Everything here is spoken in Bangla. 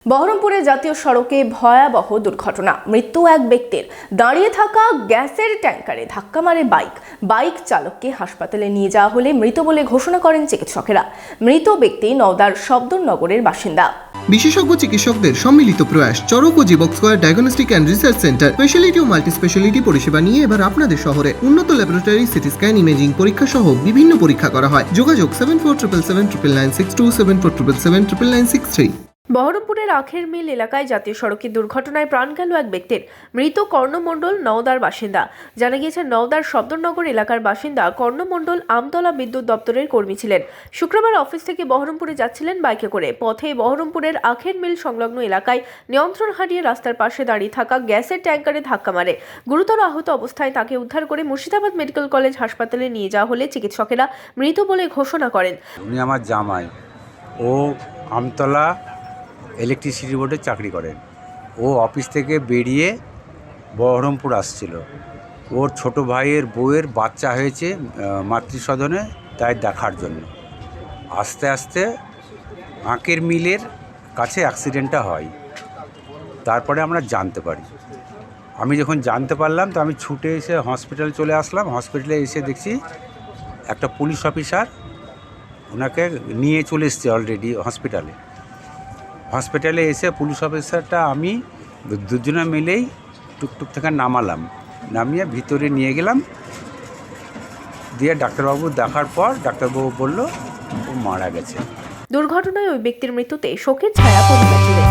বহরমপুরে জাতীয় সড়কে ভয়াবহ দুর্ঘটনা। মৃত্যু এক ব্যক্তির। দাঁড়িয়ে থাকা গ্যাসের ট্যাঙ্কারে ধাক্কা মারে বাইক চালককে হাসপাতালে নিয়ে যাওয়া হলে মৃত বলে ঘোষণা করেন চিকিৎসকেরা। মৃত ব্যক্তি নওদার সবদরনগরের বাসিন্দা। বিশেষজ্ঞ চিকিৎসকদের সম্মিলিত প্রয়াস চরক ও Jeevak square diagnostic and research centre speciality ও মাল্টি স্পেশালিটি পরিষেবা নিয়ে এবার আপনাদের শহরে উন্নত ল্যাবরেটরি, সিটি স্ক্যান, ইমেজিং পরীক্ষা সহ বিভিন্ন পরীক্ষা করা হয়। যোগাযোগ 7477799627 7477799963। বহরমপুরের আখের মিল এলাকায় জাতীয় সড়কে দুর্ঘটনায় প্রাণ গেল এক ব্যক্তির। মৃত কর্ণমণ্ডল নওদার বাসিন্দা। জানা গিয়েছে, নওদার সবদরনগর এলাকার বাসিন্দা কর্ণমণ্ডল আমতলা বিদ্যুৎ দপ্তরের কর্মী ছিলেন। শুক্রবার অফিস থেকে বহরমপুরে যাচ্ছিলেন বাইকে করে। পথে বহরমপুরের আখের মিল সংলগ্ন এলাকায় নিয়ন্ত্রণ হারিয়ে রাস্তার পাশে দাঁড়িয়ে থাকা গ্যাসের ট্যাঙ্কারে ধাক্কা মারে। গুরুতর আহত অবস্থায় তাকে উদ্ধার করে মুর্শিদাবাদ মেডিকেল কলেজ হাসপাতালে নিয়ে যাওয়া হলে চিকিৎসকেরা মৃত বলে ঘোষণা করেন। উনি আমার জামাই। ও আমতলা ইলেকট্রিসিটি বোর্ডে চাকরি করেন। ও অফিস থেকে বেরিয়ে বহরমপুর আসছিল। ওর ছোট ভাইয়ের বউয়ের বাচ্চা হয়েছে মাতৃসদনে, তাই দেখার জন্য আস্তে আস্তে আখের মিলের কাছে অ্যাক্সিডেন্টটা হয়। তারপরে আমরা জানতে পারি। আমি যখন জানতে পারলাম তো আমি ছুটে এসে হসপিটাল চলে আসলাম। হসপিটালে এসে দেখছি একটা পুলিশ অফিসার ওনাকে নিয়ে চলে এসছে অলরেডি হসপিটালে এসে পুলিশ অফিসারটা আমি দুজনে মিলেই টুকটুক থেকে নামালাম, নামিয়ে ভিতরে নিয়ে গেলাম। দিয়ে ডাক্তারবাবু দেখার পর ডাক্তারবাবু বলল ও মারা গেছে। দুর্ঘটনায় ওই ব্যক্তির মৃত্যুতে শোকের ছায়া পরিবার জুড়ে।